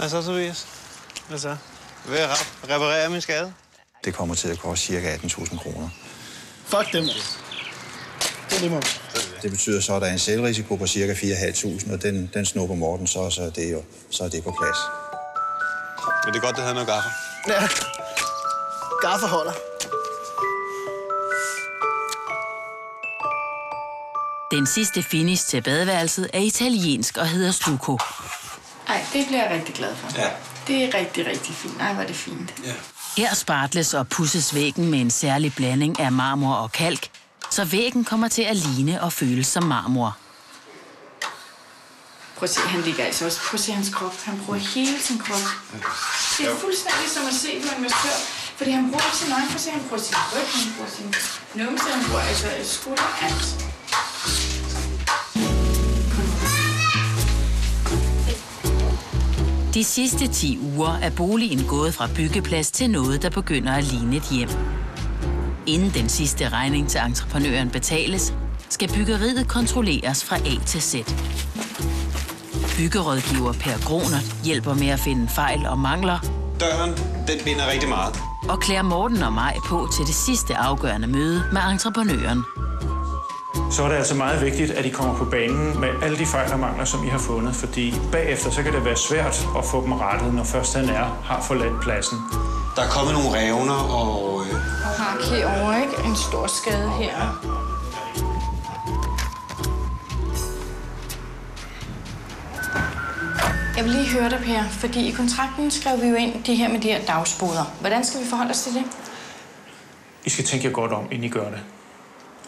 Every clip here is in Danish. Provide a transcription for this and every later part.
Altså, Tobias? Altså, vil jeg reparere min skade? Det kommer til at koste ca. 18.000 kroner. Fuck dem. Det betyder så, at der er en selvrisiko på ca. 4.500, og den snupper Morten, så er det på plads. Men det er godt, det havde noget gaffer. Ja, gaffer holder. Den sidste finish til badeværelset er italiensk og hedder stucco. Ej, det bliver jeg rigtig glad for. Ja. Det er rigtig, rigtig fint. Ej, hvor er det fint. Ja. Her spartles og pudses væggen med en særlig blanding af marmor og kalk, så væggen kommer til at ligne og føles som marmor. Prøv at se, han ligger altså også. Prøv at se hans krop. Han bruger hele sin krop. Det er fuldstændig som at se på en massør. Fordi han bruger sin egen. Prøv at se, han bruger sin ryg, han bruger sin numse, han bruger altså skulder, alt. De sidste 10 uger er boligen gået fra byggeplads til noget, der begynder at ligne et hjem. Inden den sidste regning til entreprenøren betales, skal byggeriet kontrolleres fra A til Z. Byggerådgiver Per Gronert hjælper med at finde fejl og mangler. Døren, den binder rigtig meget. Og klæder Morten og mig på til det sidste afgørende møde med entreprenøren. Så er det altså meget vigtigt, at I kommer på banen med alle de fejl og mangler, som I har fundet, fordi bagefter så kan det være svært at få dem rettet, når først han har forladt pladsen. Der er kommet nogle revner og... Og hak herovre, ikke? En stor skade her. Jeg vil lige høre dig, Per, fordi i kontrakten skrev vi jo ind det her med de her dagsboder. Hvordan skal vi forholde os til det? I skal tænke jer godt om, inden I gør det.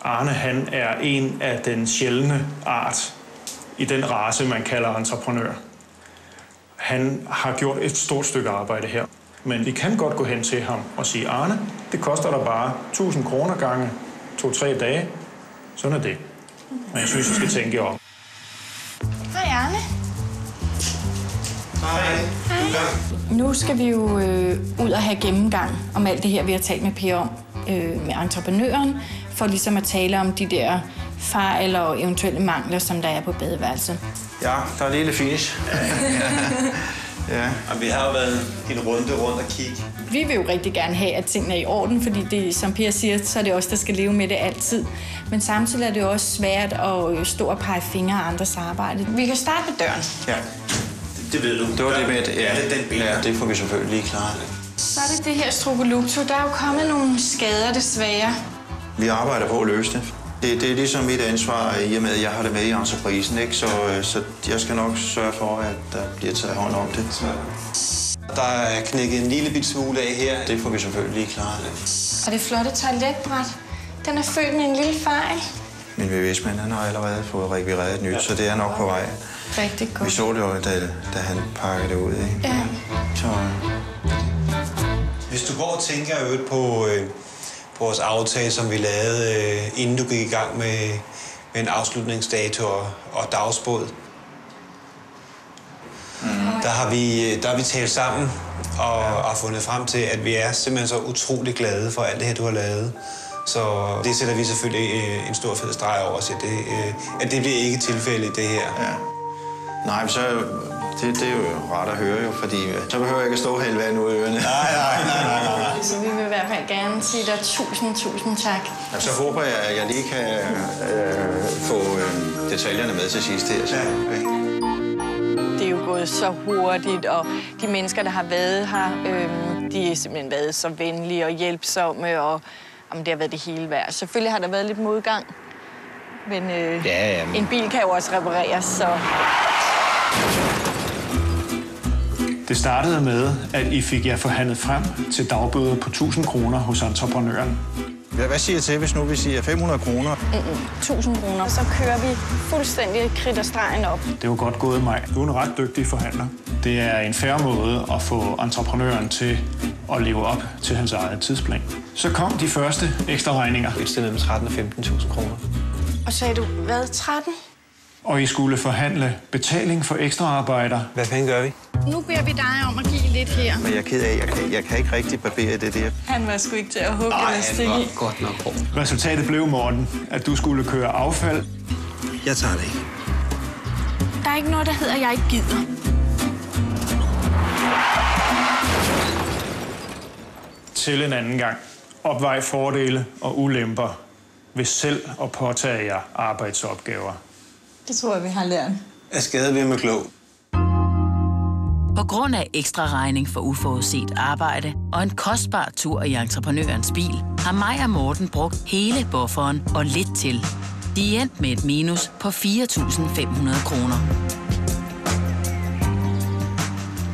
Arne, han er en af den sjældne art i den race, man kalder entreprenør. Han har gjort et stort stykke arbejde her. Men vi kan godt gå hen til ham og sige, Arne, det koster dig bare 1.000 kroner gange 2-3 dage. Sådan er det. Men jeg synes, I skal tænke jer om. Hej, Arne. Hej. Nu skal vi jo ud og have gennemgang om alt det her, vi har talt med Per om, med entreprenøren, for ligesom at tale om de der fejl og eventuelle mangler, som der er på badeværelset. Ja, der er en lille finish. Ja. Og vi har jo været en runde rundt og kigge. Vi vil jo rigtig gerne have, at tingene er i orden, fordi det, som Per siger, så er det os, der skal leve med det altid. Men samtidig er det også svært at stå og pege fingre af andres arbejde. Vi kan starte med døren. Ja. Det ved du. Det var det med, at Ja, det får vi selvfølgelig lige klaret. Så er det det her Strukoluxo. Der er jo kommet nogle skader, desværre. Vi arbejder på at løse det. Det er ligesom mit ansvar, i og med, at jeg har det med i entreprisen, ikke? Så jeg skal nok sørge for, at der bliver taget hånd om det. Der er knækket en lille bit smule af her. Det får vi selvfølgelig lige klaret. Og det flotte toiletbræt, den er født med en lille fejl. Min VVS-mand, han har allerede fået rekvireret et nyt, så det er nok på vej. Rigtig godt. Vi så det jo, da han pakkede det ud, ikke? Ja. Så... Hvis du går og tænker på vores aftale, som vi lavede, inden du gik i gang med en afslutningsdato og dagsbåd, der har vi talt sammen og fundet frem til, at vi er simpelthen så utrolig glade for alt det her, du har lavet. Så det sætter vi selvfølgelig en stor fed streg over os, at det bliver ikke tilfældet det her. Ja. Nej, så det er jo rart at høre, jo, fordi så behøver jeg ikke at stå helt vand ud i ørerne. Nej. Så vi vil i hvert fald gerne sige dig tusind tak. Ja, så håber jeg, at jeg lige kan få detaljerne med til sidst her. Så. Ja. Det er jo gået så hurtigt, og de mennesker, der har været her, de har simpelthen været så venlige og hjælpsomme, og det har været det hele værd. Selvfølgelig har der været lidt modgang, men en bil kan jo også repareres, så... Det startede med, at I fik jer forhandlet frem til dagbøder på 1.000 kroner hos entreprenøren. Hvad siger jeg til, hvis nu vi siger 500 kroner? 1.000 kroner, så kører vi fuldstændig kridt og stregen op. Det var godt gået, mig. Du er en ret dygtig forhandler. Det er en fair måde at få entreprenøren til at leve op til hans eget tidsplan. Så kom de første ekstra regninger. Et sted mellem 13.000 og 15.000 kroner. Og sagde du, hvad, 13? Og I skulle forhandle betaling for ekstra arbejder. Hvad fanden gør vi? Nu beder vi dig om at give lidt her. Men jeg er ked af, jeg kan ikke rigtig barbere det der. Han var sgu ikke til at hugge eller stikke i. Godt nok hård. Resultatet blev, Morten, at du skulle køre affald. Jeg tager det ikke. Der er ikke noget, der hedder, jeg ikke gider. til en anden gang. Opvej fordele og ulemper ved selv at påtage jer arbejdsopgaver. Det tror jeg, vi har lært. Er skadet ved med klog. På grund af ekstra regning for uforudset arbejde og en kostbar tur i entreprenørens bil, har Maj og Morten brugt hele bufferen og lidt til. De er endt med et minus på 4.500 kroner.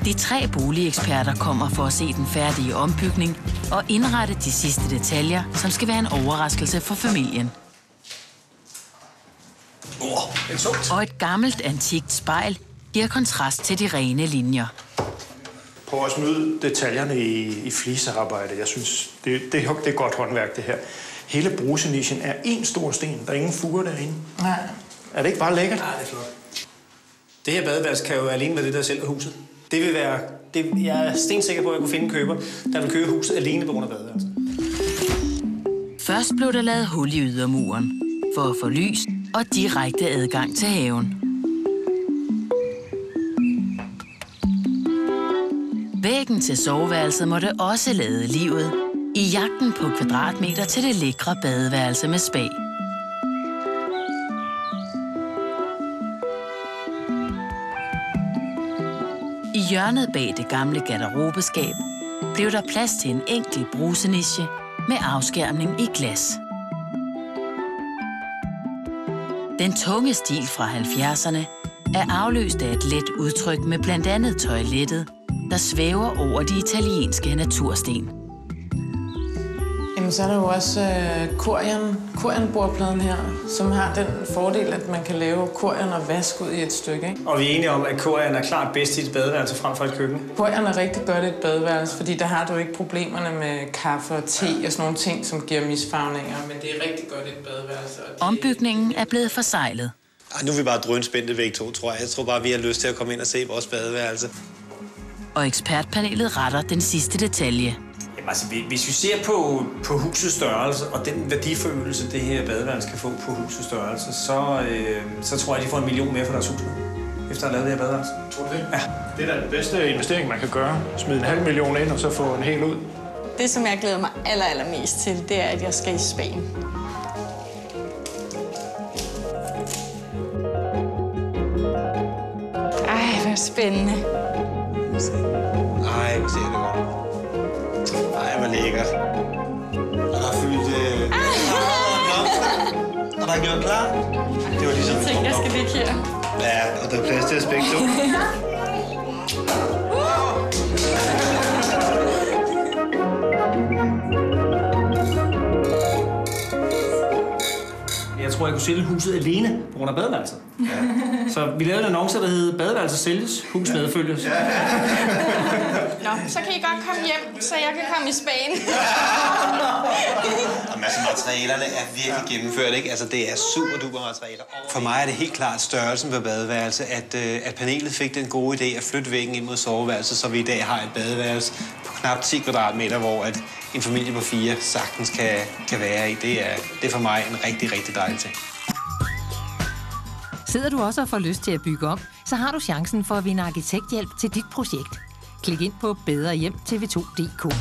De 3 boligeksperter kommer for at se den færdige ombygning og indrette de sidste detaljer, som skal være en overraskelse for familien. Og et gammelt antikt spejl giver kontrast til de rene linjer. Prøv at smide detaljerne i flisearbejdet. Jeg synes, det er godt håndværk, det her. Hele brusenichen er en stor sten. Der er ingen fuger derinde. Nej. Er det ikke bare lækkert? Nej, det er flot. Det her badeværelse kan jo alene med det, der sælger huset. Det vil være... jeg er stensikker på, at jeg kunne finde en køber, der vil købe huset alene på grund af badeværelset. Først blev der lavet hul i ydermuren for at få lys og direkte adgang til haven. Væggen til soveværelset måtte også lade livet i jagten på kvadratmeter til det lækre badeværelse med spa. I hjørnet bag det gamle garderobeskab blev der plads til en enkelt bruseniche med afskærmning i glas. Den tunge stil fra 70'erne er afløst af et let udtryk med blandt andet toilettet, der svæver over de italienske natursten. Jamen, så er der jo også korianbordpladen her, som har den fordel, at man kan lave korian og vask ud i et stykke. Ikke? Og vi er enige om, at korian er klart bedst i et badeværelse frem for et køkken. Korian er rigtig godt i et badeværelse, fordi der har du ikke problemerne med kaffe og te og sådan nogle ting, som giver misfarvninger. Men det er rigtig godt i et badeværelse. Ombygningen er blevet forsejlet. Nu er vi bare drønspændte væk to, tror jeg. Jeg tror bare, vi har lyst til at komme ind og se vores badeværelse. Og ekspertpanelet retter den sidste detalje. Jamen, altså, hvis vi ser på husets størrelse og den værdiforøgelse, det her badeværelse kan få på husets størrelse, så tror jeg, de får 1 million mere for deres hus nu, efter at have lavet det her badeværelse. Tror du det? Ja. Det er da den bedste investering, man kan gøre. Smide 500.000 ind, og så få en hel ud. Det, som jeg glæder mig allermest til, det er, at jeg skal i Spanien. Ej, hvor spændende. Ej, hvor ser det godt. Ej, hvor lækkert. Og der er fyldt... Og der er gjort klar. Det var ligesom... Jeg tænkte, jeg skal ligge her. Ja, og der er plads til at spække to. Jeg tror, jeg kunne sælge huset alene på grund af badeværelset. Ja. Så vi lavede en annonce, der hed badeværelse sælges, hus medfølges. Nå, så kan I godt komme hjem, så jeg kan komme i Spanien. Jamen, altså, materialerne er virkelig gennemført, ikke? Altså, det er super duper materialer. For mig er det helt klart størrelsen ved badeværelse, at panelet fik den gode idé at flytte væggen ind mod soveværelset, så vi i dag har et badeværelse på knap 10 kvadratmeter, hvor en familie på 4 sagtens kan være i. Det er for mig en rigtig, rigtig dejlig ting. Sidder du også og får lyst til at bygge om, så har du chancen for at vinde arkitekthjælp til dit projekt. Klik ind på bedrehjemtv2.dk.